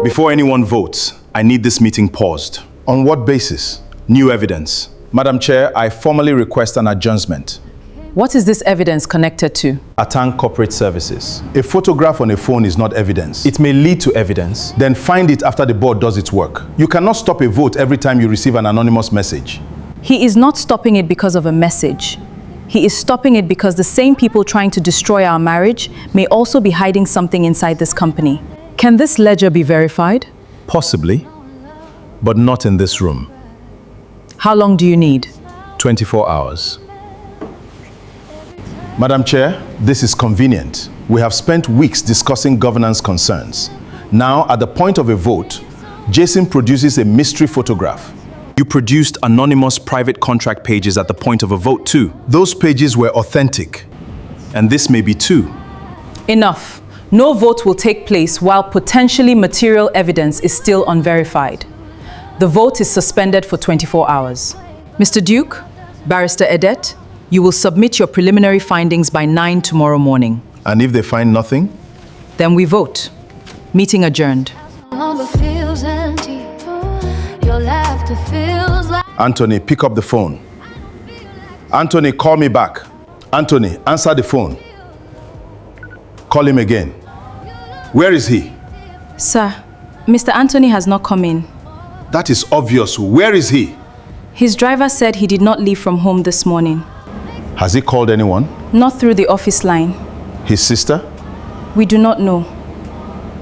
Before anyone votes, I need this meeting paused. On what basis? New evidence. Madam Chair, I formally request an adjournment. What is this evidence connected to? Atang Corporate Services. A photograph on a phone is not evidence. It may lead to evidence. Then find it after the board does its work. You cannot stop a vote every time you receive an anonymous message. He is not stopping it because of a message. He is stopping it because the same people trying to destroy our marriage may also be hiding something inside this company. Can this ledger be verified? Possibly, but not in this room. How long do you need? 24 hours. Madam Chair, this is convenient. We have spent weeks discussing governance concerns. Now, at the point of a vote, Jason produces a mystery photograph. You produced anonymous private contract pages at the point of a vote too. Those pages were authentic, and this may be too. Enough. No vote will take place while potentially material evidence is still unverified. The vote is suspended for 24 hours. Mr. Duke, Barrister Edet, you will submit your preliminary findings by 9 tomorrow morning. And if they find nothing? Then we vote. Meeting adjourned. Anthony, pick up the phone. Anthony, call me back. Anthony, answer the phone. Call him again. Where is he? Sir, Mr. Anthony has not come in. That is obvious. Where is he? His driver said he did not leave from home this morning. Has he called anyone? Not through the office line. His sister? We do not know.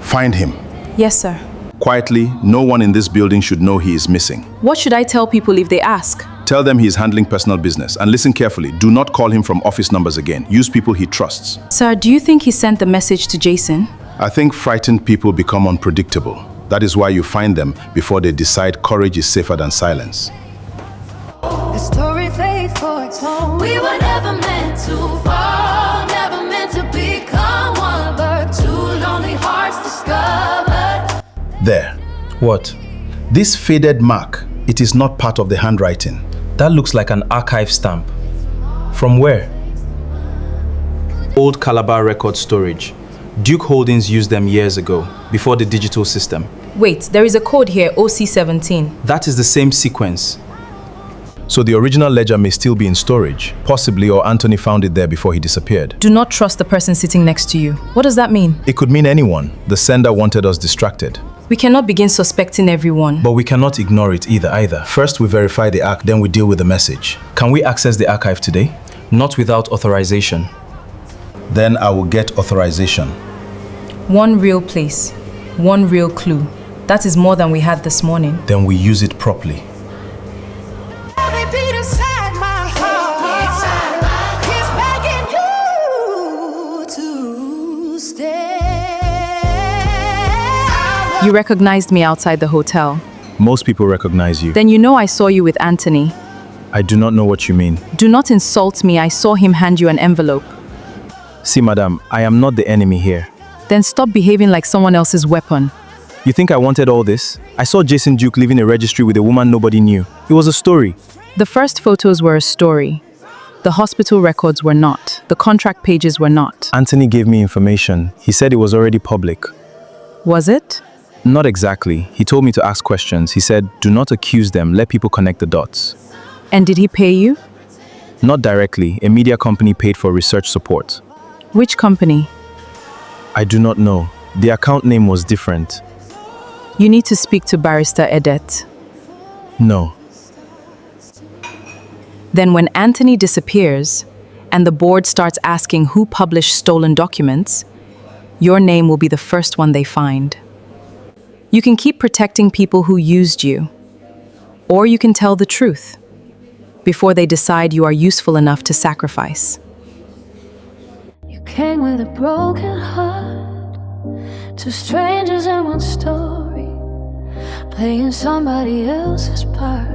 Find him. Yes, sir. Quietly, no one in this building should know he is missing. What should I tell people if they ask? Tell them he is handling personal business. And listen carefully, do not call him from office numbers again. Use people he trusts. Sir, do you think he sent the message to Jason? I think frightened people become unpredictable. That is why you find them before they decide courage is safer than silence. The story fades for its home. We were never meant to fall, never meant to become one, but two lonely hearts discovered. There. What? This faded mark, it is not part of the handwriting. That looks like an archive stamp. From where? Old Calabar record storage. Duke Holdings used them years ago, before the digital system. Wait, there is a code here, OC17. That is the same sequence. So the original ledger may still be in storage, possibly, or Anthony found it there before he disappeared. Do not trust the person sitting next to you. What does that mean? It could mean anyone. The sender wanted us distracted. We cannot begin suspecting everyone. But we cannot ignore it either. First we verify the act, then we deal with the message. Can we access the archive today? Not without authorization. Then I will get authorization. One real place, one real clue. That is more than we had this morning. Then we use it properly. You recognized me outside the hotel. Most people recognize you. Then you know I saw you with Anthony. I do not know what you mean. Do not insult me. I saw him hand you an envelope. See, madam, I am not the enemy here. Then stop behaving like someone else's weapon. You think I wanted all this? I saw Jason Duke leaving a registry with a woman nobody knew. It was a story. The first photos were a story. The hospital records were not. The contract pages were not. Anthony gave me information. He said it was already public. Was it? Not exactly. He told me to ask questions. He said, do not accuse them, let people connect the dots. And did he pay you? Not directly. A media company paid for research support. Which company? I do not know. The account name was different. You need to speak to Barrister Edet. No. Then when Anthony disappears and the board starts asking who published stolen documents, your name will be the first one they find. You can keep protecting people who used you, or you can tell the truth before they decide you are useful enough to sacrifice. You came with a broken heart, two strangers in one story, playing somebody else's part.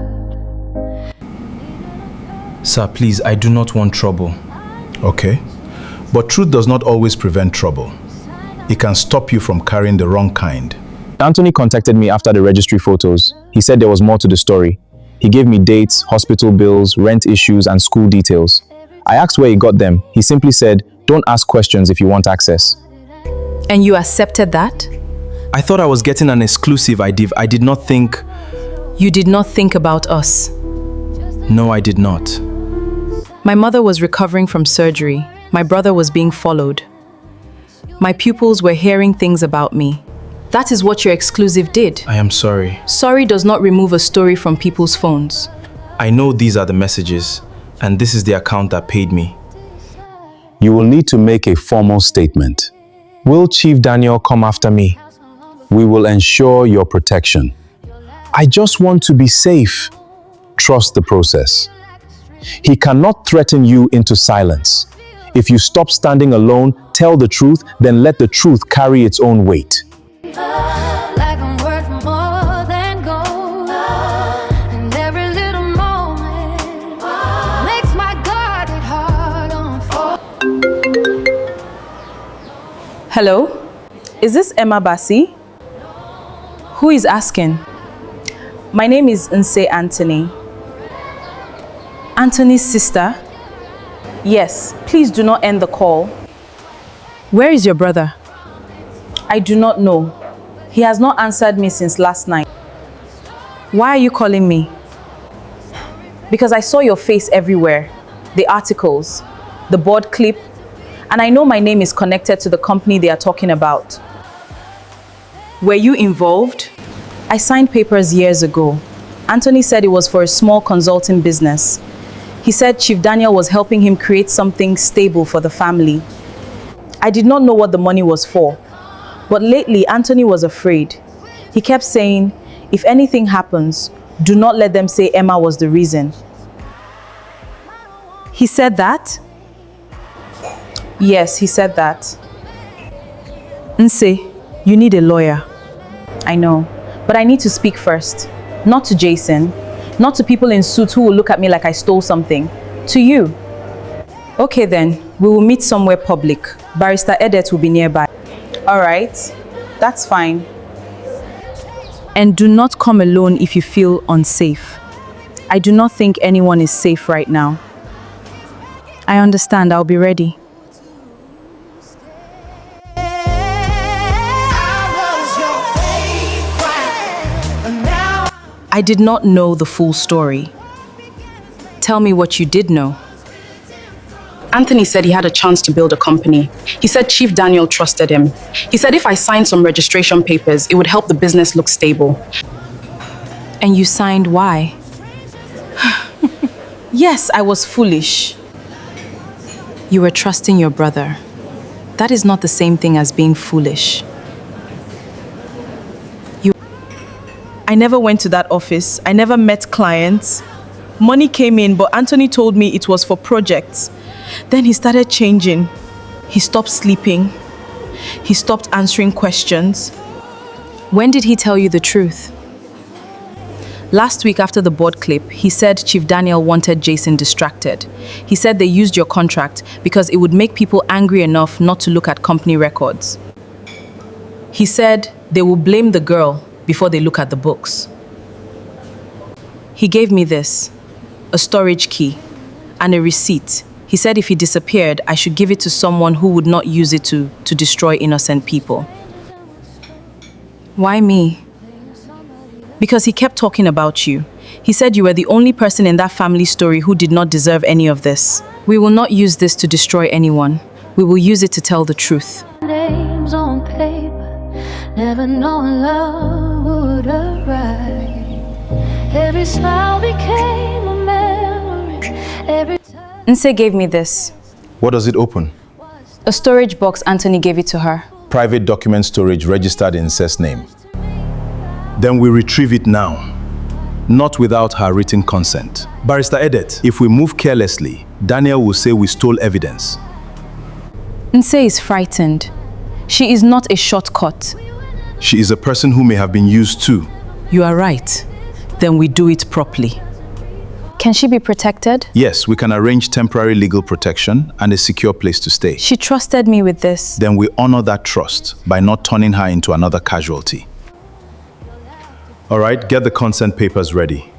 Sir, please, I do not want trouble. Okay. But truth does not always prevent trouble. It can stop you from carrying the wrong kind. Anthony contacted me after the registry photos. He said there was more to the story. He gave me dates, hospital bills, rent issues, and school details. I asked where he got them. He simply said, Don't ask questions if you want access. And you accepted that? I thought I was getting an exclusive. I did not think... You did not think about us. No, I did not. My mother was recovering from surgery. My brother was being followed. My pupils were hearing things about me. That is what your exclusive did. I am sorry. Sorry does not remove a story from people's phones. I know these are the messages, and this is the account that paid me. You will need to make a formal statement. Will Chief Daniel come after me? We will ensure your protection. I just want to be safe. Trust the process. He cannot threaten you into silence. If you stop standing alone, tell the truth, then let the truth carry its own weight. Like I'm worth more than gold, and every little moment makes my guarded heart unfold. Hello? Is this Emma Bassi? Who is asking? My name is Nse Anthony. Anthony's sister? Yes, please do not end the call. Where is your brother? I do not know. He has not answered me since last night. Why are you calling me? Because I saw your face everywhere. The articles, the board clip, and I know my name is connected to the company they are talking about. Were you involved? I signed papers years ago. Anthony said it was for a small consulting business. He said Chief Daniel was helping him create something stable for the family. I did not know what the money was for. But lately, Anthony was afraid. He kept saying, if anything happens, do not let them say Emma was the reason. He said that? Yes, he said that. Nse, you need a lawyer. I know, but I need to speak first. Not to Jason, not to people in suits who will look at me like I stole something. To you. Okay then, we will meet somewhere public. Barrister Edet will be nearby. All right, that's fine. And do not come alone if you feel unsafe. I do not think anyone is safe right now. I understand, I'll be ready. I did not know the full story. Tell me what you did know. Anthony said he had a chance to build a company. He said Chief Daniel trusted him. He said if I signed some registration papers, it would help the business look stable. And you signed why? Yes, I was foolish. You were trusting your brother. That is not the same thing as being foolish. I never went to that office. I never met clients. Money came in, but Anthony told me it was for projects. Then he started changing. He stopped sleeping. He stopped answering questions. When did he tell you the truth? Last week after the board clip, he said Chief Daniel wanted Jason distracted. He said they used your contract because it would make people angry enough not to look at company records. He said they will blame the girl before they look at the books. He gave me this, a storage key, and a receipt. He said if he disappeared, I should give it to someone who would not use it to destroy innocent people. Why me? Because he kept talking about you. He said you were the only person in that family story who did not deserve any of this. We will not use this to destroy anyone. We will use it to tell the truth. Names on paper, never knowing love would arrive. Every smile became a memory. Every Nse gave me this, What does it open? a storage box. Anthony gave it to her. Private document storage registered in Nse's name. Then we retrieve it now, not without her written consent. Barrister Edet, if we move carelessly, Daniel will say we stole evidence. Nse is frightened. She is not a shortcut. She is a person who may have been used too. You are right. Then we do it properly. Can she be protected? Yes, we can arrange temporary legal protection and a secure place to stay. She trusted me with this. Then we honor that trust by not turning her into another casualty. All right, get the consent papers ready.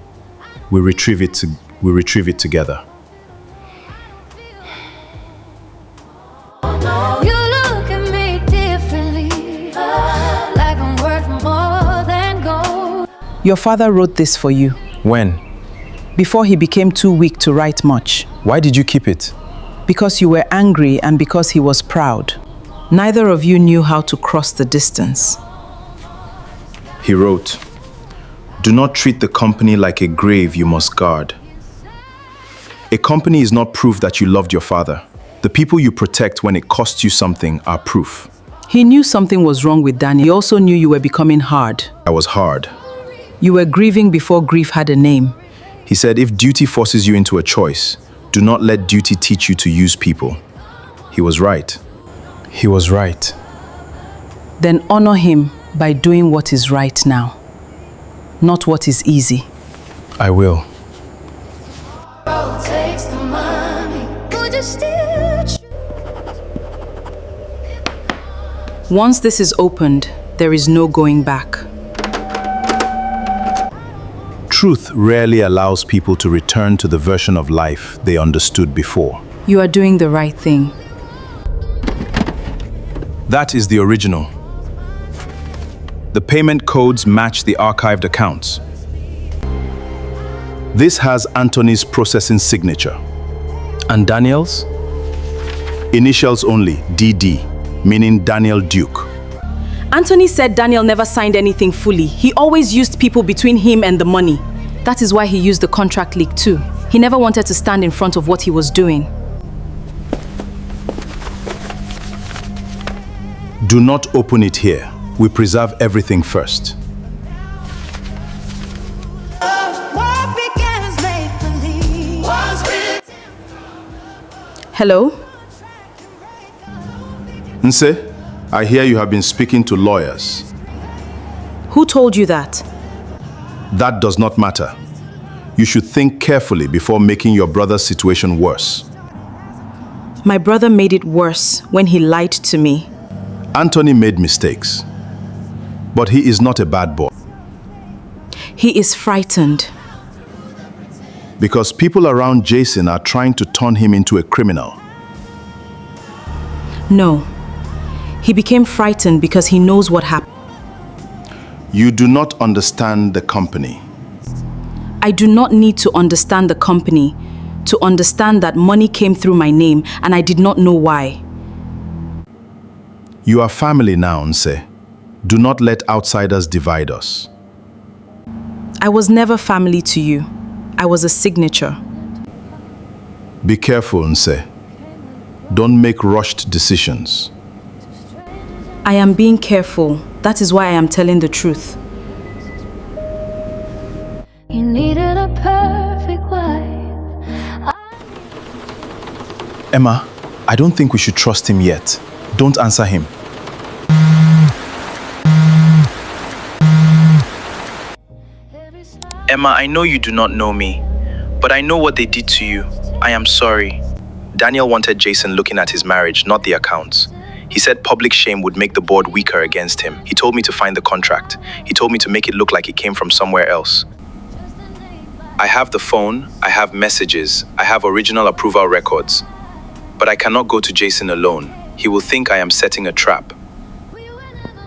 We retrieve it together. Your father wrote this for you, When? before he became too weak to write much. Why did you keep it? Because you were angry and because he was proud. Neither of you knew how to cross the distance. He wrote, "Do not treat the company like a grave you must guard." A company is not proof that you loved your father. The people you protect when it costs you something are proof. He knew something was wrong with Daniel. He also knew you were becoming hard. I was hard. You were grieving before grief had a name. He said, if duty forces you into a choice, do not let duty teach you to use people. He was right. He was right. Then honor him by doing what is right now, not what is easy. I will. Takes the money. Would you still Once this is opened, there is no going back. Truth rarely allows people to return to the version of life they understood before. You are doing the right thing. That is the original. The payment codes match the archived accounts. This has Anthony's processing signature. And Daniel's? Initials only, DD, meaning Daniel Duke. Anthony said Daniel never signed anything fully. He always used people between him and the money. That is why he used the contract leak too. He never wanted to stand in front of what he was doing. Do not open it here. We preserve everything first. what began as make-believe was real. Hello? Nse, I hear you have been speaking to lawyers. Who told you that? That does not matter. You should think carefully before making your brother's situation worse. My brother made it worse when he lied to me. Anthony made mistakes, but he is not a bad boy. He is frightened. Because people around Jason are trying to turn him into a criminal. No. He became frightened because he knows what happened. You do not understand the company. I do not need to understand the company to understand that money came through my name and I did not know why. You are family now, Nse. Do not let outsiders divide us. I was never family to you. I was a signature. Be careful, Nse. Don't make rushed decisions. I am being careful. That is why I am telling the truth. You needed a perfect wife. Emma, I don't think we should trust him yet. Don't answer him. Emma, I know you do not know me, but I know what they did to you. I am sorry. Daniel wanted Jason looking at his marriage, not the accounts. He said public shame would make the board weaker against him. He told me to find the contract. He told me to make it look like it came from somewhere else. I have the phone, I have messages, I have original approval records. But I cannot go to Jason alone. He will think I am setting a trap.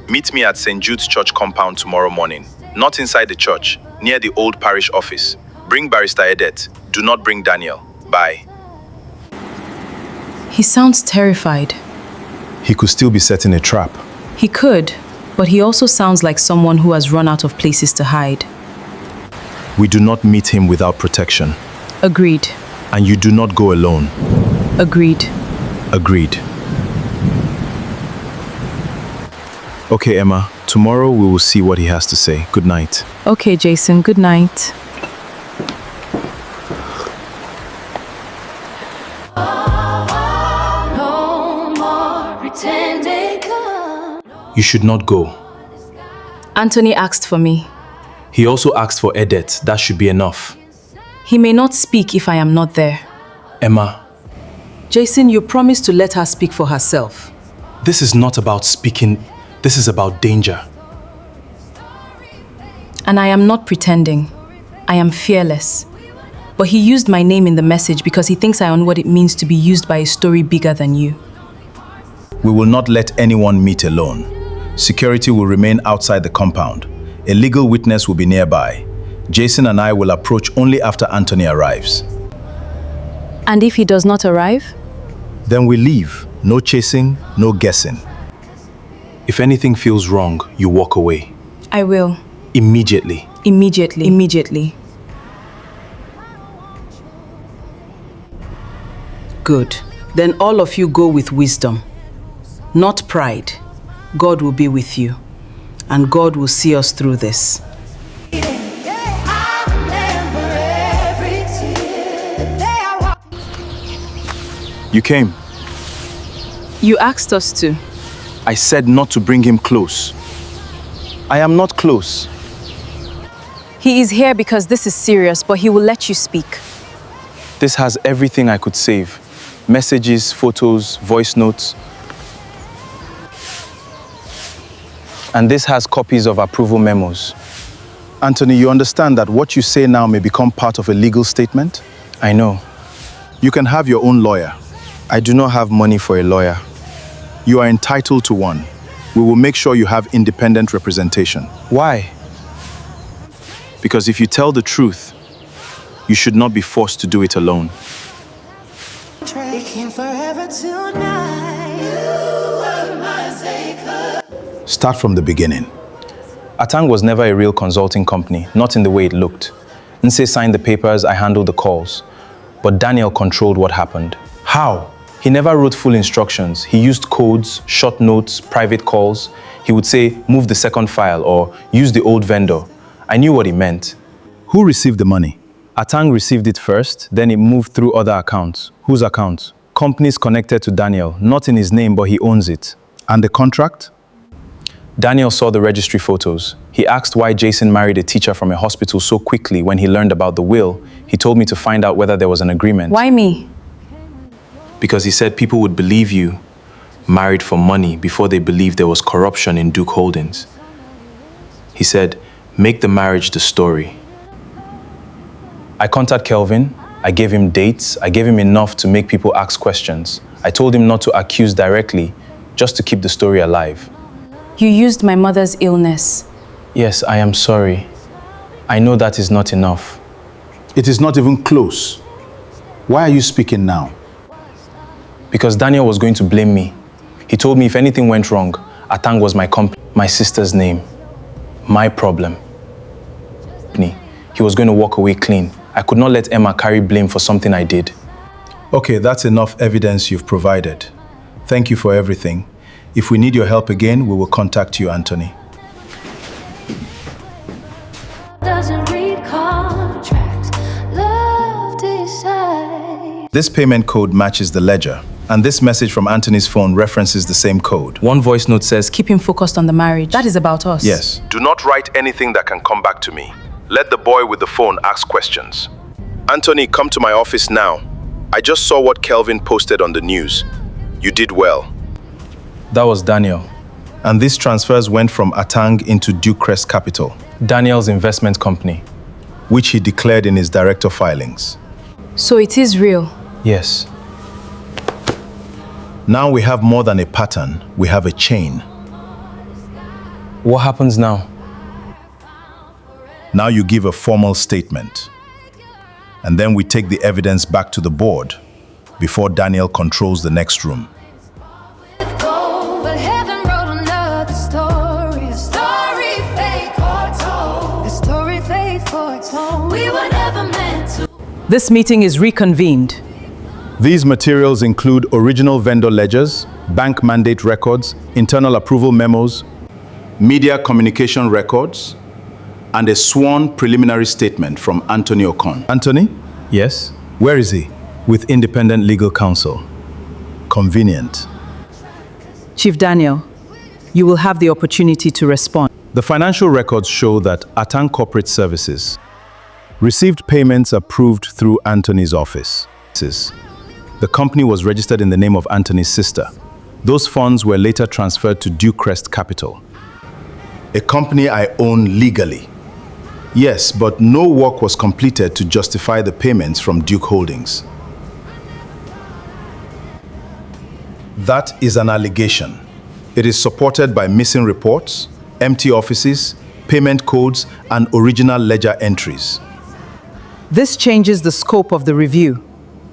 Meet me at St. Jude's Church compound tomorrow morning. Not inside the church, near the old parish office. Bring Barrister Edet. Do not bring Daniel. Bye. He sounds terrified. He could still be setting a trap. He could, but he also sounds like someone who has run out of places to hide. We do not meet him without protection. Agreed. And you do not go alone. Agreed. Agreed. Okay, Emma. Tomorrow we will see what he has to say. Good night. Okay, Jason, good night. No more pretending. Come. You should not go. Anthony asked for me. He also asked for Edet. That should be enough. He may not speak if I am not there. Emma, Jason, you promised to let her speak for herself. this is not about speaking. This is about danger. And I am not pretending. I am fearless. But he used my name in the message because he thinks I know what it means to be used by a story bigger than you. We will not let anyone meet alone. Security will remain outside the compound. A legal witness will be nearby. Jason and I will approach only after Anthony arrives. And if he does not arrive? Then we leave. No chasing, no guessing. If anything feels wrong, you walk away. I will. Immediately. Immediately. Immediately. Good. Then all of you go with wisdom, not pride. God will be with you, and God will see us through this. I remember every tear, the day I walked. You came. You asked us to. I said not to bring him close. I am not close. He is here because this is serious, but he will let you speak. This has everything I could save. Messages, photos, voice notes. And this has copies of approval memos. Anthony, you understand that what you say now may become part of a legal statement? I know. You can have your own lawyer. I do not have money for a lawyer. You are entitled to one. We will make sure you have independent representation. Why? Because if you tell the truth, you should not be forced to do it alone. It came forever tonight. You were my taker. Start from the beginning. Atang was never a real consulting company, not in the way it looked. Nse signed the papers, I handled the calls. But Daniel controlled what happened. How? He never wrote full instructions. He used codes, short notes, private calls. He would say, move the second file or use the old vendor. I knew what he meant. Who received the money? Atang received it first, then it moved through other accounts. Whose accounts? Companies connected to Daniel, not in his name, but he owns it. And the contract? Daniel saw the registry photos. He asked why Jason married a teacher from a hospital so quickly when he learned about the will. He told me to find out whether there was an agreement. Why me? Because he said people would believe you married for money before they believed there was corruption in Duke Holdings. He said, make the marriage the story. I contacted Kelvin. I gave him dates. I gave him enough to make people ask questions. I told him not to accuse directly, just to keep the story alive. You used my mother's illness. Yes, I am sorry. I know that is not enough. It is not even close. Why are you speaking now? Because Daniel was going to blame me. He told me if anything went wrong, Atang was my company, my sister's name, my problem. He was going to walk away clean. I could not let Emma carry blame for something I did. Okay, that's enough evidence you've provided. Thank you for everything. If we need your help again, we will contact you, Anthony. Doesn't read contracts. Love decide. This payment code matches the ledger, and this message from Anthony's phone references the same code. One voice note says, Keep him focused on the marriage. That is about us. Yes. Do not write anything that can come back to me. Let the boy with the phone ask questions. Anthony, come to my office now. I just saw what Kelvin posted on the news. You did well. that was Daniel. And these transfers went from Atang into Dukecrest Capital, Daniel's investment company. which he declared in his director filings. So it is real. Yes. Now we have more than a pattern, we have a chain. What happens now? Now you give a formal statement. And then we take the evidence back to the board before Daniel controls the next room. But heaven wrote another story, a story fake foretold, a story fake foretold. We were never meant to. This meeting is reconvened. These materials include original vendor ledgers, bank mandate records, internal approval memos, media communication records, and a sworn preliminary statement from Anthony Okon. Anthony, Yes? where is he? With independent legal counsel. Convenient. Chief Daniel, you will have the opportunity to respond. The financial records show that Atang Corporate Services received payments approved through Anthony's office. The company was registered in the name of Anthony's sister. Those funds were later transferred to Dukecrest Capital, a company I own legally. Yes, but no work was completed to justify the payments from Duke Holdings. That is an allegation. It is supported by missing reports, empty offices, payment codes, and original ledger entries. This changes the scope of the review.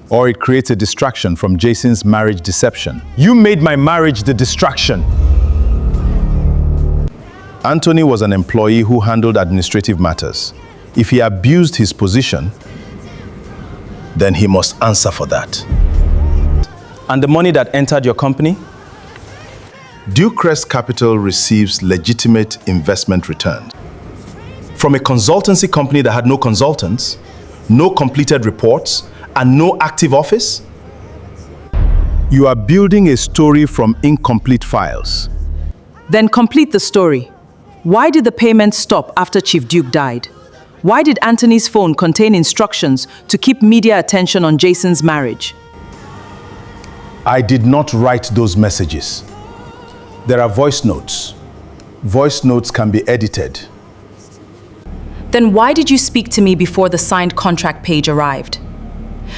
Or it creates a distraction from Jason's marriage deception. You made my marriage the distraction. Anthony was an employee who handled administrative matters. If he abused his position, then he must answer for that. And the money that entered your company? Dewcrest Capital receives legitimate investment returns. From a consultancy company that had no consultants, no completed reports, and no active office? You are building a story from incomplete files. Then complete the story. Why did the payment stop after Chief Duke died? Why did Anthony's phone contain instructions to keep media attention on Jason's marriage? I did not write those messages. There are voice notes. Voice notes can be edited. Then why did you speak to me before the signed contract page arrived?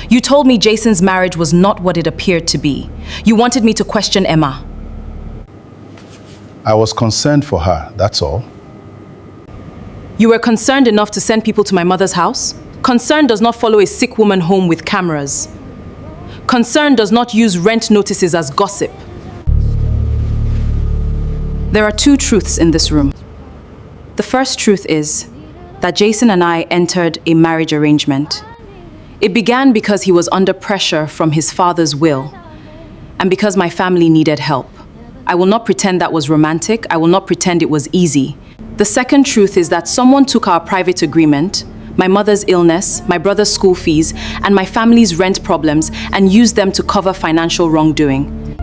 You told me Jason's marriage was not what it appeared to be. You wanted me to question Emma. I was concerned for her, that's all. You were concerned enough to send people to my mother's house? Concern does not follow a sick woman home with cameras. Concern does not use rent notices as gossip. There are two truths in this room. The first truth is that Jason and I entered a marriage arrangement. It began because he was under pressure from his father's will, and because my family needed help. I will not pretend that was romantic. I will not pretend it was easy. The second truth is that someone took our private agreement, my mother's illness, my brother's school fees, and my family's rent problems, and used them to cover financial wrongdoing.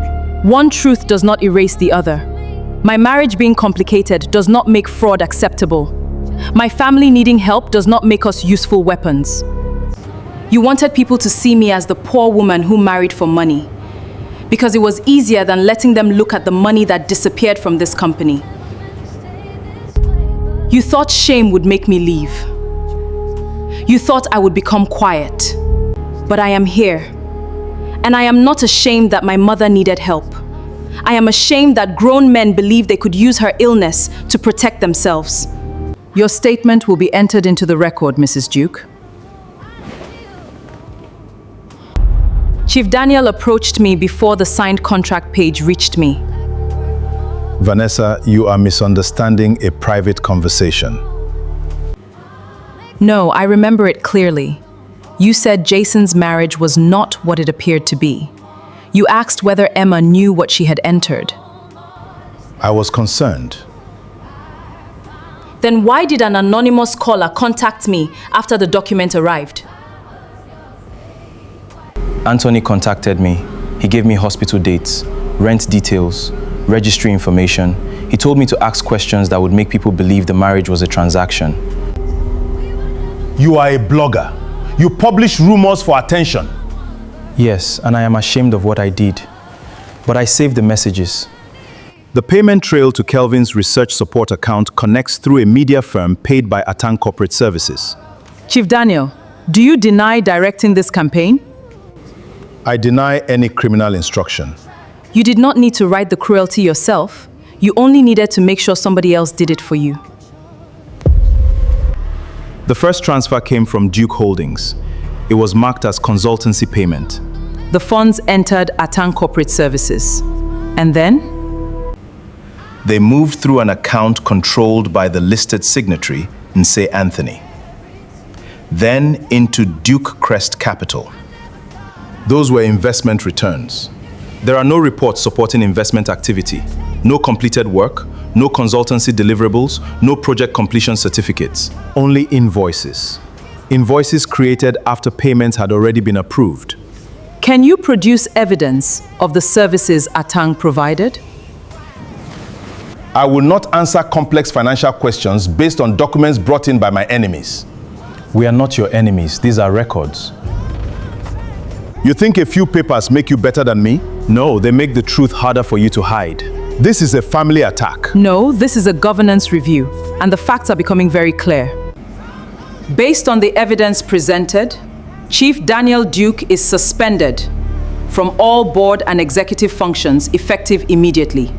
One truth does not erase the other. My marriage being complicated does not make fraud acceptable. My family needing help does not make us useful weapons. You wanted people to see me as the poor woman who married for money, because it was easier than letting them look at the money that disappeared from this company. You thought shame would make me leave. You thought I would become quiet. But I am here. And I am not ashamed that my mother needed help. I am ashamed that grown men believed they could use her illness to protect themselves. Your statement will be entered into the record, Mrs. Duke. Chief Daniel approached me before the signed contract page reached me. Vanessa, you are misunderstanding a private conversation. No, I remember it clearly. You said Jason's marriage was not what it appeared to be. You asked whether Emma knew what she had entered. I was concerned. Then why did an anonymous caller contact me after the document arrived? Anthony contacted me. He gave me hospital dates, rent details, registry information. He told me to ask questions that would make people believe the marriage was a transaction. You are a blogger. You publish rumors for attention. Yes, and I am ashamed of what I did. But I saved the messages. The payment trail to Kelvin's research support account connects through a media firm paid by Atang Corporate Services. Chief Daniel, do you deny directing this campaign? I deny any criminal instruction. You did not need to write the cruelty yourself. You only needed to make sure somebody else did it for you. The first transfer came from Duke Holdings. It was marked as consultancy payment. The funds entered Atang Corporate Services. And then? They moved through an account controlled by the listed signatory, Nse Anthony. Then into Dewcrest Capital. Those were investment returns. There are no reports supporting investment activity, no completed work, no consultancy deliverables, no project completion certificates, only invoices. Invoices created after payments had already been approved. Can you produce evidence of the services Atang provided? I will not answer complex financial questions based on documents brought in by my enemies. We are not your enemies. These are records. You think a few papers make you better than me? No, they make the truth harder for you to hide. This is a family attack. No, this is a governance review, and the facts are becoming very clear. Based on the evidence presented, Chief Daniel Duke is suspended from all board and executive functions effective immediately.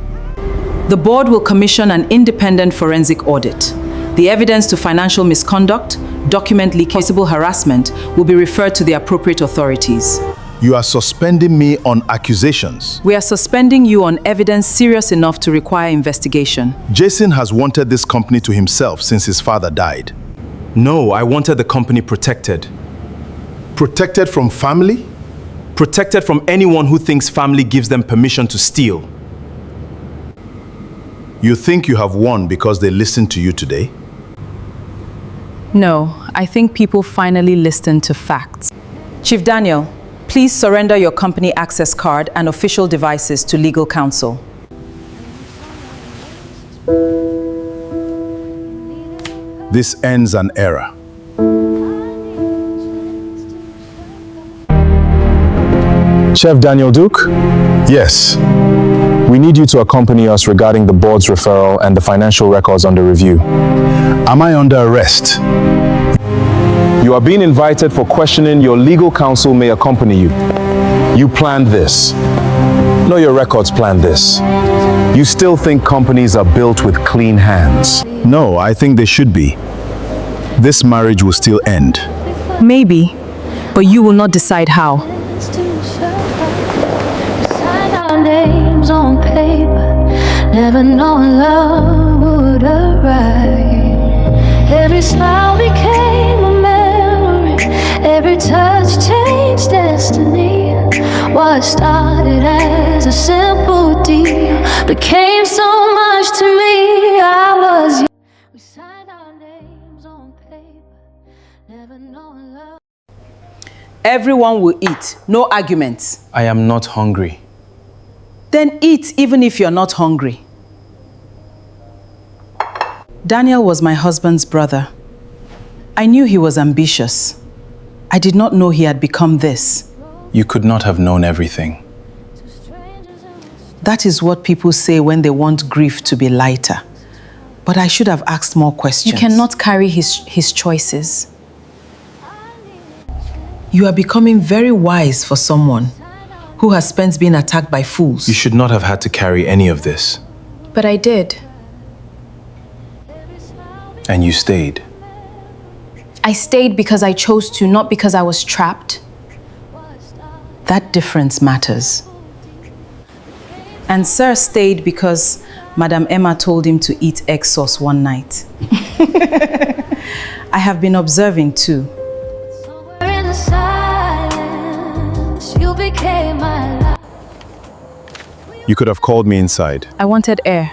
The board will commission an independent forensic audit. The evidence to financial misconduct, document leakage, possible harassment will be referred to the appropriate authorities. You are suspending me on accusations. We are suspending you on evidence serious enough to require investigation. Jason has wanted this company to himself since his father died. No, I wanted the company protected. Protected from family? Protected from anyone who thinks family gives them permission to steal. You think you have won because they listened to you today? No, I think people finally listened to facts. Chief Daniel, please surrender your company access card and official devices to legal counsel. This ends an era. Chef Daniel Duke? Yes. We need you to accompany us regarding the board's referral and the financial records under review. Am I under arrest? You are being invited for questioning. Your legal counsel may accompany you. You planned this. No, your records planned this. You still think companies are built with clean hands? No, I think they should be. This marriage will still end. Maybe, but you will not decide how. Sign our names on paper, never knowing love would arrive. Every smile became a memory, every touch changed destiny. What started as a simple deal became so much to me. I was young. We signed our names on paper, never knowing love. Everyone will eat, no arguments. I am not hungry. Then eat even if you're not hungry. Daniel was my husband's brother. I knew he was ambitious. I did not know he had become this. You could not have known everything. That is what people say when they want grief to be lighter. But I should have asked more questions. You cannot carry his choices. You are becoming very wise for someone who has spent being attacked by fools. You should not have had to carry any of this. But I did. And you stayed. I stayed because I chose to, not because I was trapped. That difference matters. And Sir stayed because Madam Emma told him to eat egg sauce one night. I have been observing too. In the silence, you became my life. You could have called me inside. I wanted air.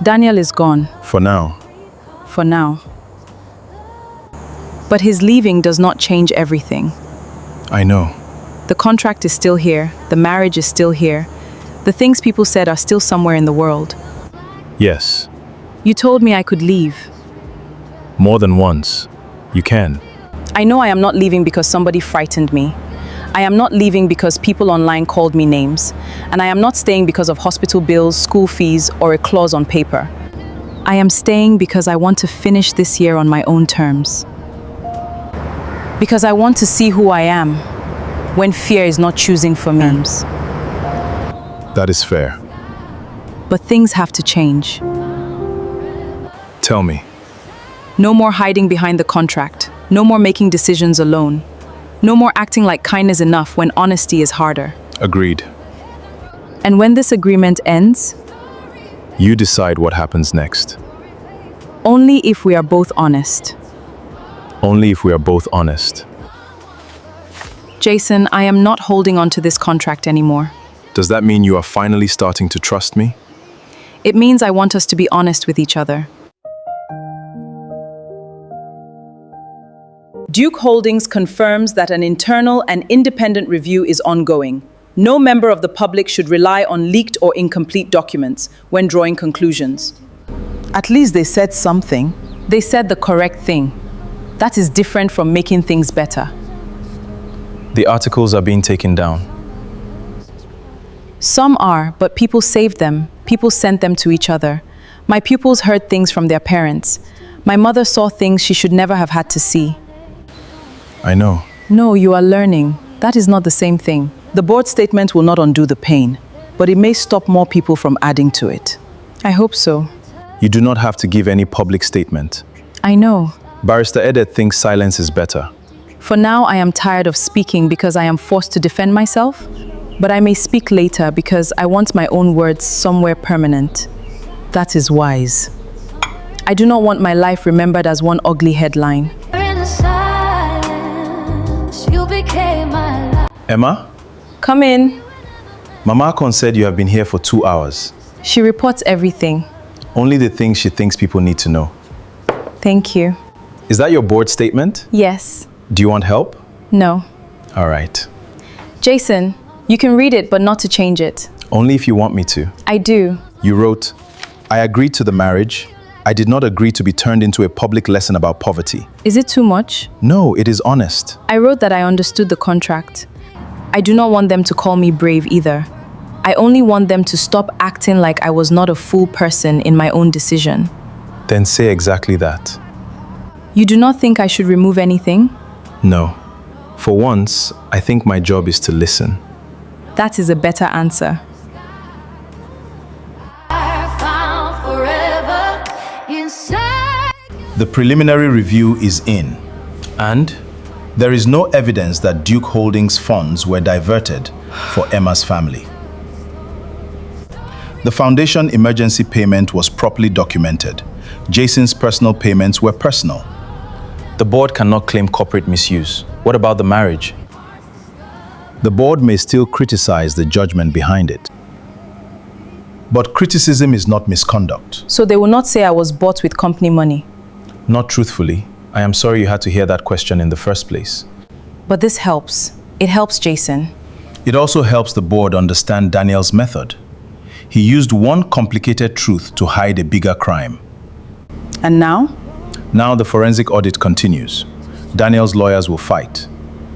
Daniel is gone, For now. for now. But his leaving does not change everything. I know. The contract is still here, the marriage is still here. The things people said are still somewhere in the world. Yes. You told me I could leave. More than once. You can. I know I am not leaving because somebody frightened me. I am not leaving because people online called me names. And I am not staying because of hospital bills, school fees, or a clause on paper. I am staying because I want to finish this year on my own terms. Because I want to see who I am when fear is not choosing for me. That is fair. But things have to change. Tell me. No more hiding behind the contract. No more making decisions alone. No more acting like kindness enough when honesty is harder. Agreed. And when this agreement ends, You decide what happens next. only if we are both honest. Only if we are both honest. Jason, I am not holding on to this contract anymore. Does that mean you are finally starting to trust me? It means I want us to be honest with each other. Duke Holdings confirms that an internal and independent review is ongoing. No member of the public should rely on leaked or incomplete documents when drawing conclusions. At least they said something. They said the correct thing. That is different from making things better. The articles are being taken down. Some are, but people saved them. People sent them to each other. My pupils heard things from their parents. My mother saw things she should never have had to see. I know. No, you are learning. That is not the same thing. The board statement will not undo the pain, but it may stop more people from adding to it. I hope so. You do not have to give any public statement. I know. Barrister Edet thinks silence is better. For now, I am tired of speaking because I am forced to defend myself, but I may speak later because I want my own words somewhere permanent. That is wise. I do not want my life remembered as one ugly headline. In the silence, you became my life. Emma? Come in. Mama Akon said you have been here for 2 hours. She reports everything. Only the things she thinks people need to know. Thank you. Is that your board statement? Yes. Do you want help? No. All right. Jason, you can read it, but not to change it. Only if you want me to. I do. You wrote, I agreed to the marriage. I did not agree to be turned into a public lesson about poverty. Is it too much? No, it is honest. I wrote that I understood the contract. I do not want them to call me brave either. I only want them to stop acting like I was not a full person in my own decision. Then say exactly that. You do not think I should remove anything? No. For once, I think my job is to listen. That is a better answer. I found forever inside. The preliminary review is in, and there is no evidence that Duke Holdings funds were diverted for Emma's family. The foundation emergency payment was properly documented. Jason's personal payments were personal. The board cannot claim corporate misuse. What about the marriage? The board may still criticize the judgment behind it. But criticism is not misconduct. So they will not say I was bought with company money. Not truthfully. I am sorry you had to hear that question in the first place. But this helps. It helps Jason. It also helps the board understand Daniel's method. He used one complicated truth to hide a bigger crime. And now? Now the forensic audit continues. Daniel's lawyers will fight.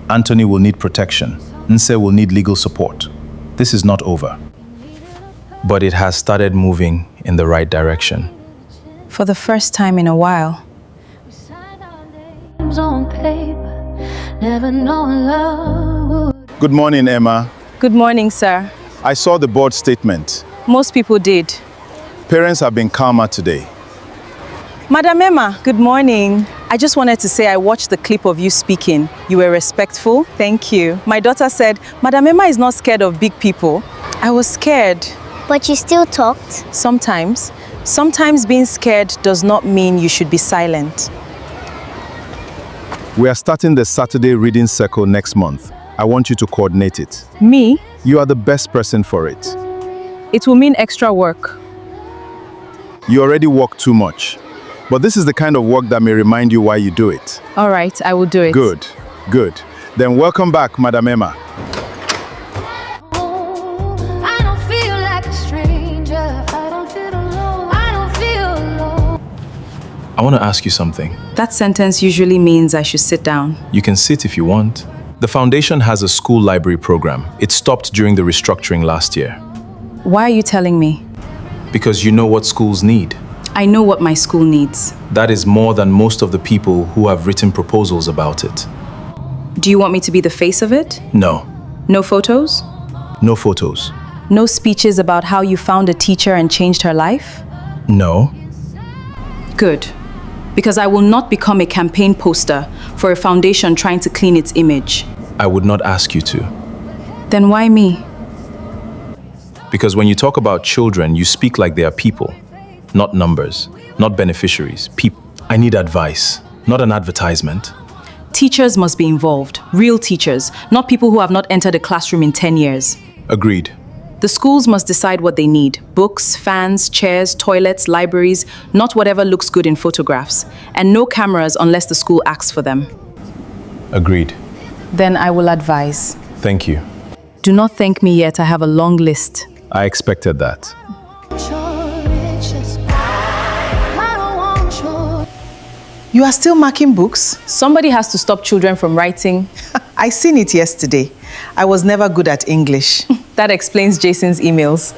Anthony will need protection. Nse will need legal support. This is not over. But it has started moving in the right direction. For the first time in a while. We signed our names on paper, never knowing love would. Good morning, Emma. Good morning, sir. I saw the board statement. Most people did. Parents have been calmer today. Madam Emma, good morning. I just wanted to say I watched the clip of you speaking. You were respectful. Thank you. My daughter said, Madam Emma is not scared of big people. I was scared. But you still talked? Sometimes. Sometimes being scared does not mean you should be silent. We are starting the Saturday reading circle next month. I want you to coordinate it. Me? You are the best person for it. It will mean extra work. You already work too much. But this is the kind of work that may remind you why you do it. All right, I will do it. Good, good. Then welcome back, Madam Emma. I don't feel like a stranger. I don't feel alone. I don't feel alone. I want to ask you something. That sentence usually means I should sit down. You can sit if you want. The foundation has a school library program. It stopped during the restructuring last year. Why are you telling me? Because you know what schools need. I know what my school needs. That is more than most of the people who have written proposals about it. Do you want me to be the face of it? No. No photos? No photos. No speeches about how you found a teacher and changed her life? No. Good. Because I will not become a campaign poster for a foundation trying to clean its image. I would not ask you to. Then why me? Because when you talk about children, you speak like they are people. Not numbers, not beneficiaries, people. I need advice, not an advertisement. Teachers must be involved, real teachers, not people who have not entered a classroom in 10 years. Agreed. The schools must decide what they need. Books, fans, chairs, toilets, libraries, not whatever looks good in photographs. And no cameras unless the school asks for them. Agreed. Then I will advise. Thank you. Do not thank me yet, I have a long list. I expected that. You are still marking books? Somebody has to stop children from writing. I seen it yesterday. I was never good at English. That explains Jason's emails.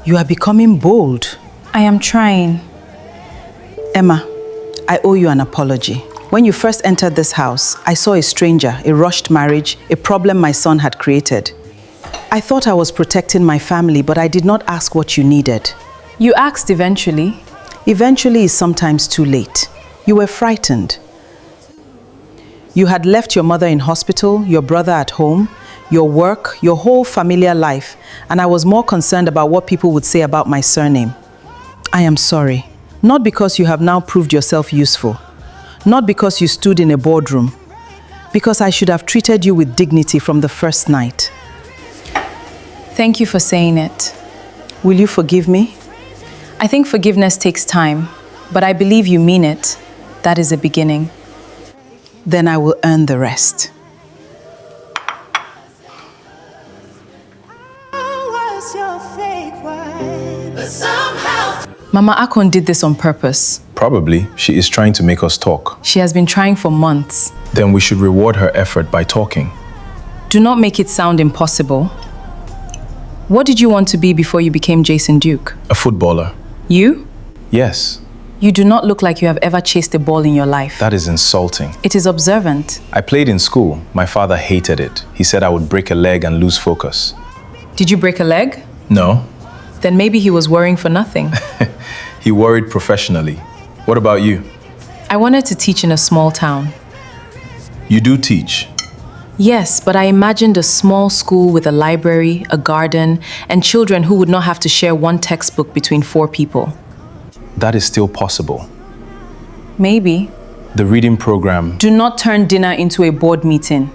You are becoming bold. I am trying. Emma, I owe you an apology. When you first entered this house, I saw a stranger, a rushed marriage, a problem my son had created. I thought I was protecting my family, but I did not ask what you needed. You asked eventually. Eventually is sometimes too late. You were frightened. You had left your mother in hospital, your brother at home, your work, your whole familiar life, and I was more concerned about what people would say about my surname. I am sorry. Not because you have now proved yourself useful. Not because you stood in a boardroom. Because I should have treated you with dignity from the first night. Thank you for saying it. Will you forgive me? I think forgiveness takes time, but I believe you mean it. That is a beginning. Then I will earn the rest. Mama Akon did this on purpose. Probably, she is trying to make us talk. She has been trying for months. Then we should reward her effort by talking. Do not make it sound impossible. What did you want to be before you became Jason Duke? A footballer. You? Yes. You do not look like you have ever chased a ball in your life. That is insulting. It is observant. I played in school. My father hated it. He said I would break a leg and lose focus. Did you break a leg? No. Then maybe he was worrying for nothing. He worried professionally. What about you? I wanted to teach in a small town. You do teach. Yes, but I imagined a small school with a library, a garden, and children who would not have to share one textbook between 4 people. That is still possible. Maybe. The reading program. Do not turn dinner into a board meeting.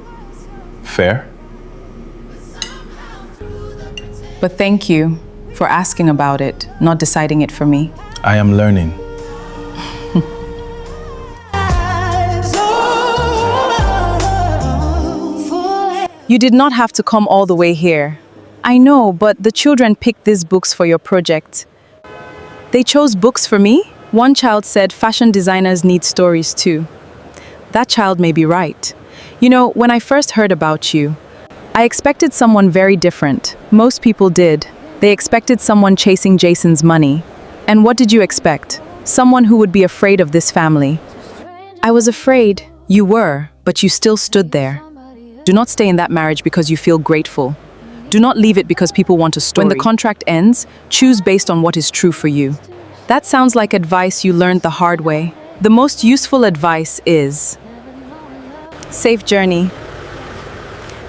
Fair? But thank you for asking about it, not deciding it for me. I am learning. You did not have to come all the way here. I know, but the children picked these books for your project. They chose books for me? One child said fashion designers need stories too. That child may be right. You know, when I first heard about you, I expected someone very different. Most people did. They expected someone chasing Jason's money. And what did you expect? Someone who would be afraid of this family. I was afraid. You were, but you still stood there. Do not stay in that marriage because you feel grateful. Do not leave it because people want a story. When the contract ends, choose based on what is true for you. That sounds like advice you learned the hard way. The most useful advice is: safe journey.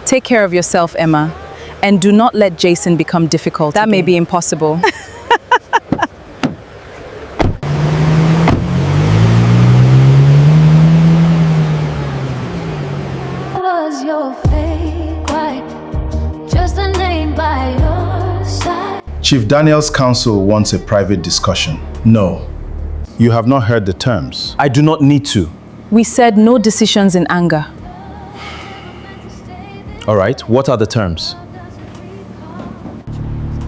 Take care of yourself, Emma, and do not let Jason become difficult. That may be impossible. Was your fake white, just a name by your side. Chief Daniel's counsel wants a private discussion. No. You have not heard the terms. I do not need to. We said no decisions in anger. All right, what are the terms?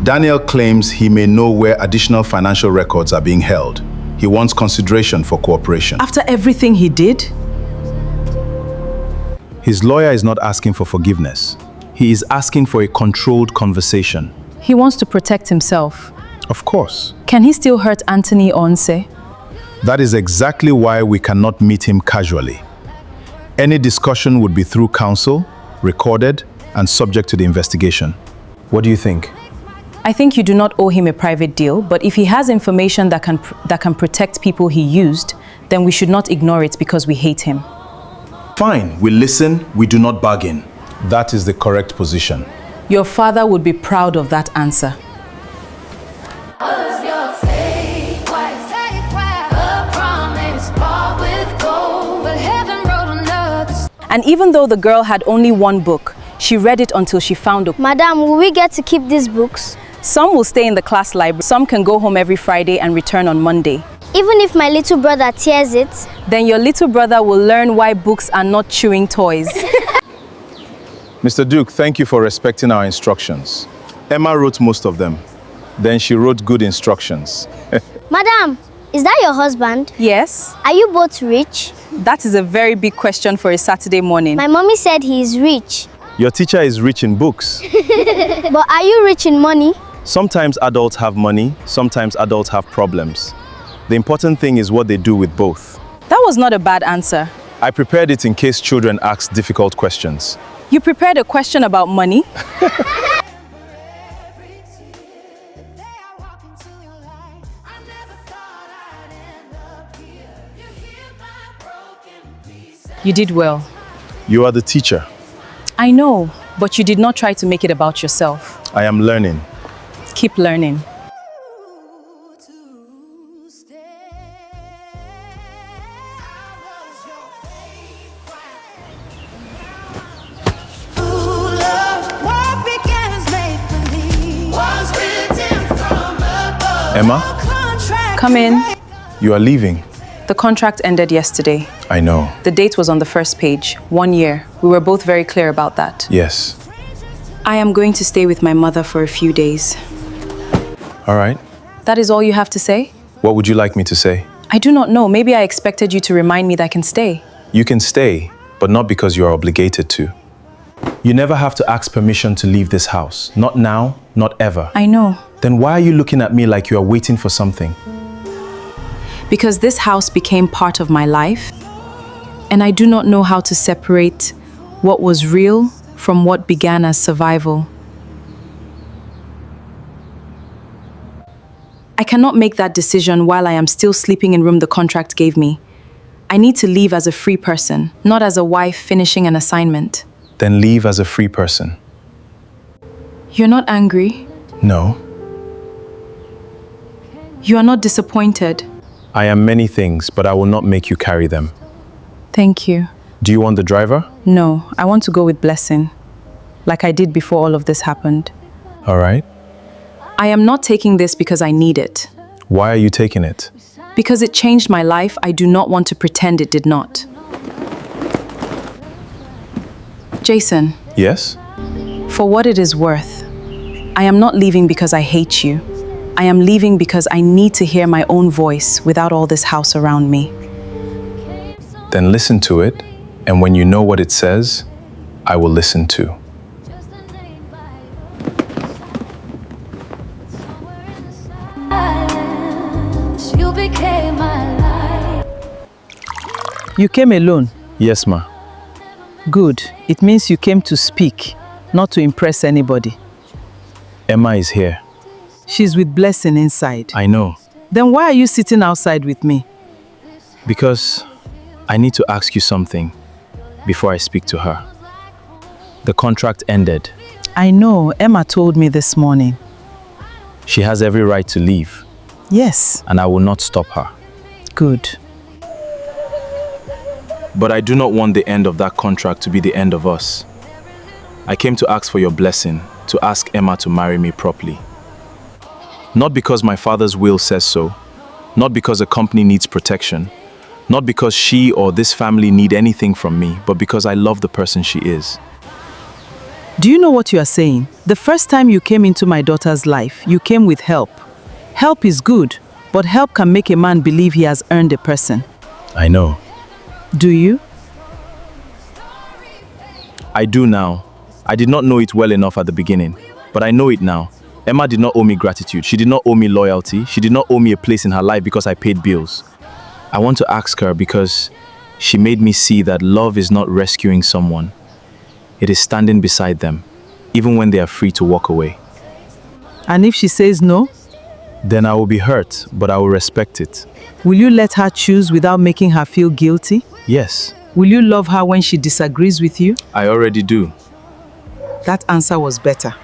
Daniel claims he may know where additional financial records are being held. He wants consideration for cooperation. After everything he did? His lawyer is not asking for forgiveness. He is asking for a controlled conversation. He wants to protect himself. Of course. Can he still hurt Anthony Onse? That is exactly why we cannot meet him casually. Any discussion would be through counsel, recorded, and subject to the investigation. What do you think? I think you do not owe him a private deal, but if he has information that can protect people he used, then we should not ignore it because we hate him. Fine, we listen, we do not bargain. That is the correct position. Your father would be proud of that answer. Was your fake wife, a promise bought with gold, but heaven wrote another. And even though the girl had only one book, she read it until she found a... Madam, will we get to keep these books? Some will stay in the class library, some can go home every Friday and return on Monday. Even if my little brother tears it? Then your little brother will learn why books are not chewing toys. Mr. Duke, thank you for respecting our instructions. Emma wrote most of them. Then she wrote good instructions. Madam, is that your husband? Yes? Are you both rich? That is a very big question for a Saturday morning. My mommy said he is rich. Your teacher is rich in books. But are you rich in money? Sometimes adults have money, sometimes adults have problems. The important thing is what they do with both. That was not a bad answer. I prepared it in case children ask difficult questions. You prepared a question about money? You did well. You are the teacher. I know, but you did not try to make it about yourself. I am learning. Keep learning. Emma, Come in. you are leaving. The contract ended yesterday. I know. The date was on the first page. 1 year. We were both very clear about that. Yes. I am going to stay with my mother for a few days. All right. That is all you have to say? What would you like me to say? I do not know. Maybe I expected you to remind me that I can stay. You can stay, but not because you are obligated to. You never have to ask permission to leave this house. Not now, not ever. I know. Then why are you looking at me like you are waiting for something? Because this house became part of my life, and I do not know how to separate what was real from what began as survival. I cannot make that decision while I am still sleeping in room the contract gave me. I need to leave as a free person, not as a wife finishing an assignment. Then leave as a free person. You're not angry. No. You are not disappointed. I am many things, but I will not make you carry them. Thank you. Do you want the driver? No, I want to go with Blessing, like I did before all of this happened. All right. I am not taking this because I need it. Why are you taking it? Because it changed my life, I do not want to pretend it did not. Jason, Yes? for what it is worth, I am not leaving because I hate you. I am leaving because I need to hear my own voice without all this house around me. Then listen to it, and when you know what it says, I will listen too. You became my life. You came alone. Yes, ma. Good. It means you came to speak, not to impress anybody. Emma is here. She's with Blessing inside. I know. Then why are you sitting outside with me? Because I need to ask you something before I speak to her. The contract ended. I know. Emma told me this morning. She has every right to leave, Yes. and I will not stop her. Good. But I do not want the end of that contract to be the end of us. I came to ask for your blessing, to ask Emma to marry me properly. Not because my father's will says so, not because the company needs protection, not because she or this family need anything from me, but because I love the person she is. Do you know what you are saying? The first time you came into my daughter's life, you came with help. Help is good, but help can make a man believe he has earned a person. I know. Do you? I do now. I did not know it well enough at the beginning, but I know it now. Emma did not owe me gratitude. She did not owe me loyalty. She did not owe me a place in her life because I paid bills. I want to ask her because she made me see that love is not rescuing someone. It is standing beside them, even when they are free to walk away. And if she says no, Then I will be hurt, but I will respect it. will you let her choose without making her feel guilty? Yes, Will you love her when she disagrees with you? I already do. That answer was better.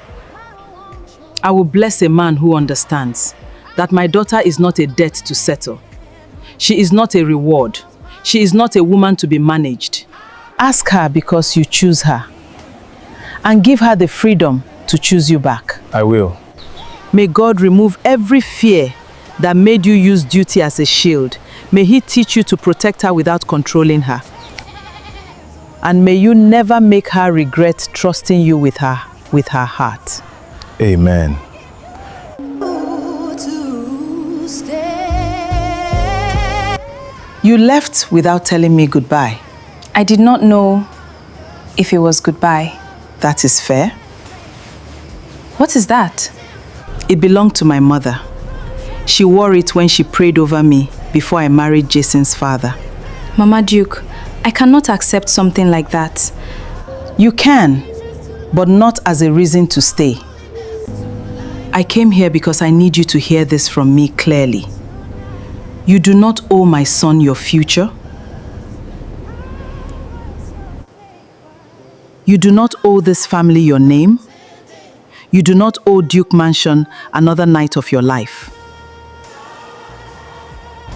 I will bless a man who understands that my daughter is not a debt to settle. She is not a reward. She is not a woman to be managed. Ask her because you choose her. And give her the freedom to choose you back. I will. May God remove every fear that made you use duty as a shield. May He teach you to protect her without controlling her. And may you never make her regret trusting you with her heart. Amen. You left without telling me goodbye. I did not know if it was goodbye. That is fair. What is that? It belonged to my mother. She wore it when she prayed over me before I married Jason's father. Mama Duke, I cannot accept something like that. You can, but not as a reason to stay. I came here because I need you to hear this from me clearly. You do not owe my son your future. You do not owe this family your name. You do not owe Duke Mansion another night of your life.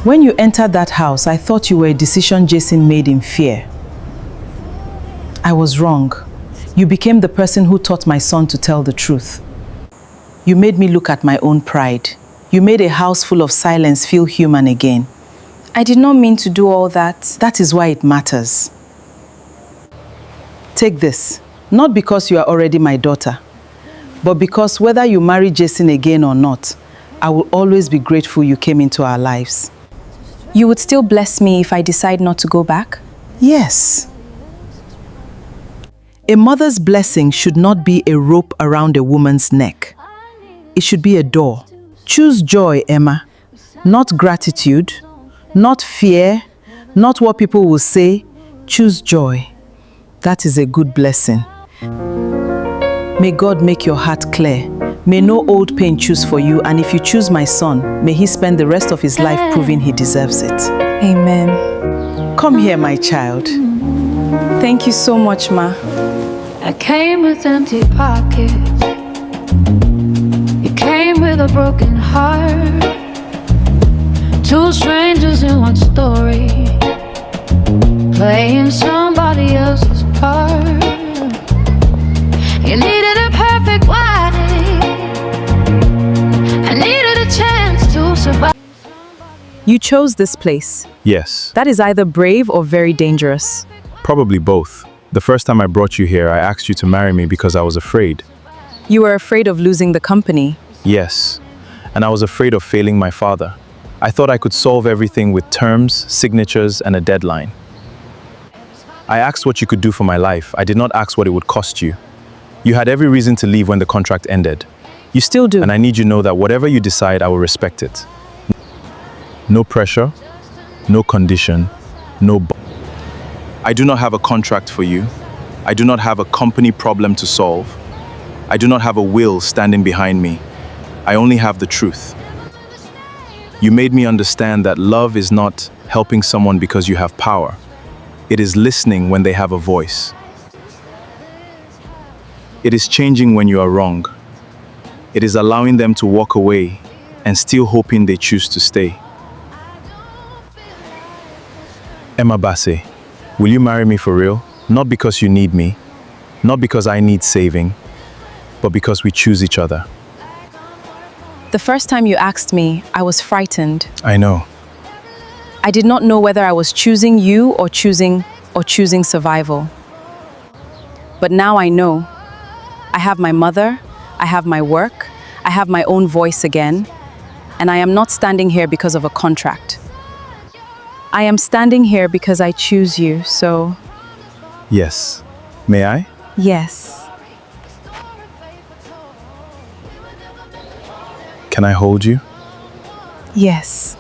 When you entered that house, I thought you were a decision Jason made in fear. I was wrong. You became the person who taught my son to tell the truth. You made me look at my own pride. You made a house full of silence feel human again. I did not mean to do all that. That is why it matters. Take this, not because you are already my daughter, but because whether you marry Jason again or not, I will always be grateful you came into our lives. You would still bless me if I decide not to go back? Yes. A mother's blessing should not be a rope around a woman's neck. It should be a door. Choose joy, Emma, not gratitude, not fear, not what people will say. Choose joy. That is a good blessing. May God make your heart clear. May no old pain choose for you, and if you choose my son, may he spend the rest of his life proving he deserves it. Amen. Come here, my child. Thank you so much, Ma. I came with empty pockets. You came with a broken heart. Two strangers in one story, playing somebody else's part. You needed a perfect wedding. I needed a chance to survive. You chose this place. Yes, That is either brave or very dangerous. probably both. The first time I brought you here, I asked you to marry me because I was afraid. You were afraid of losing the company. Yes, and I was afraid of failing my father. I thought I could solve everything with terms, signatures, and a deadline. I asked what you could do for my life. I did not ask what it would cost you. You had every reason to leave when the contract ended. You still do. And I need you to know that whatever you decide, I will respect it. No pressure, no condition, no... I do not have a contract for you. I do not have a company problem to solve. I do not have a will standing behind me. I only have the truth. You made me understand that love is not helping someone because you have power. It is listening when they have a voice. It is changing when you are wrong. It is allowing them to walk away and still hoping they choose to stay. Emma Basse, will you marry me for real? Not because you need me, not because I need saving, but because we choose each other. The first time you asked me, I was frightened. I know. I did not know whether I was choosing you or choosing survival. But now I know. I have my mother, I have my work, I have my own voice again, and I am not standing here because of a contract. I am standing here because I choose you, so... Yes. May I? Yes. Can I hold you? Yes.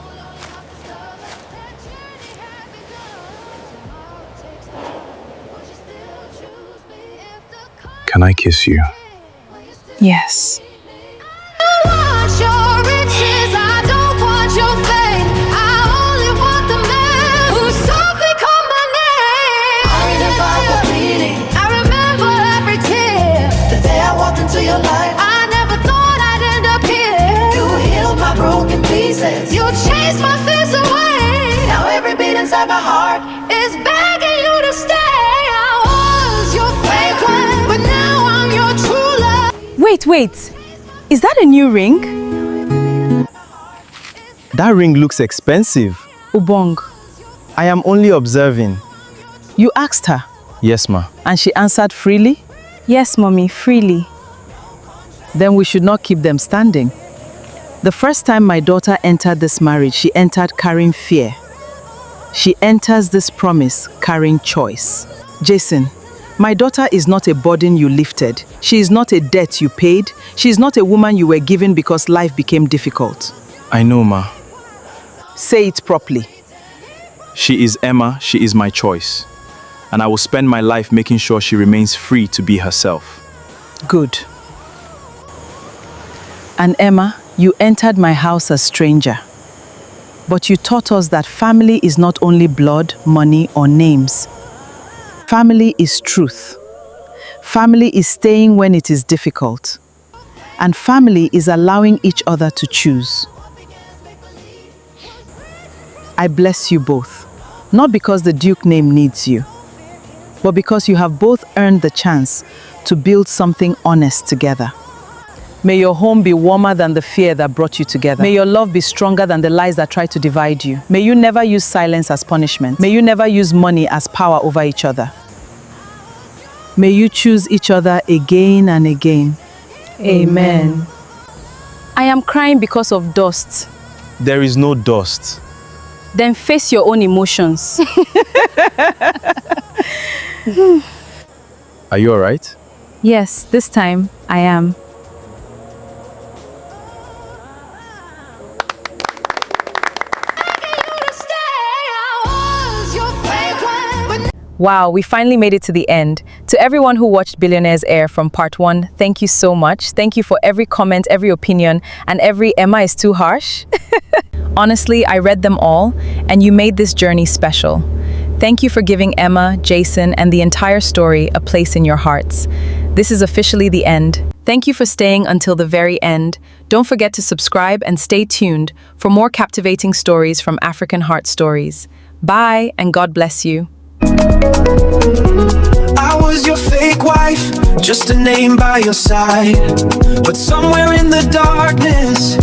Can I kiss you? Yes. Your life. I never thought I'd end up here. You healed my broken pieces. You chased my fears away. Now every beat inside my heart is begging you to stay. I was your fake one, but now I'm your true love. Wait. Is that a new ring? That ring looks expensive. Ubong. I am only observing. You asked her, Yes, ma. and she answered freely? Yes, Mommy, freely. Then we should not keep them standing. The first time my daughter entered this marriage, she entered carrying fear. She enters this promise carrying choice. Jason, my daughter is not a burden you lifted. She is not a debt you paid. She is not a woman you were given because life became difficult. I know, ma. Say it properly. She is Emma, she is my choice. And I will spend my life making sure she remains free to be herself. Good. And Emma, you entered my house a stranger. But you taught us that family is not only blood, money, or names. Family is truth. Family is staying when it is difficult. And family is allowing each other to choose. I bless you both, not because the Duke name needs you, but because you have both earned the chance to build something honest together. May your home be warmer than the fear that brought you together. May your love be stronger than the lies that try to divide you. May you never use silence as punishment. May you never use money as power over each other. May you choose each other again and again. Amen. I am crying because of dust. There is no dust. Then face your own emotions. Are you alright? Yes, this time I am. Wow, we finally made it to the end. To everyone who watched Billionaires Air from part 1, thank you so much. Thank you for every comment, every opinion, and every Emma is too harsh. Honestly, I read them all, and you made this journey special. Thank you for giving Emma, Jason, and the entire story a place in your hearts. This is officially the end. Thank you for staying until the very end. Don't forget to subscribe and stay tuned for more captivating stories from African Heart Stories. Bye, and God bless you. I was your fake wife, just a name by your side. But somewhere in the darkness,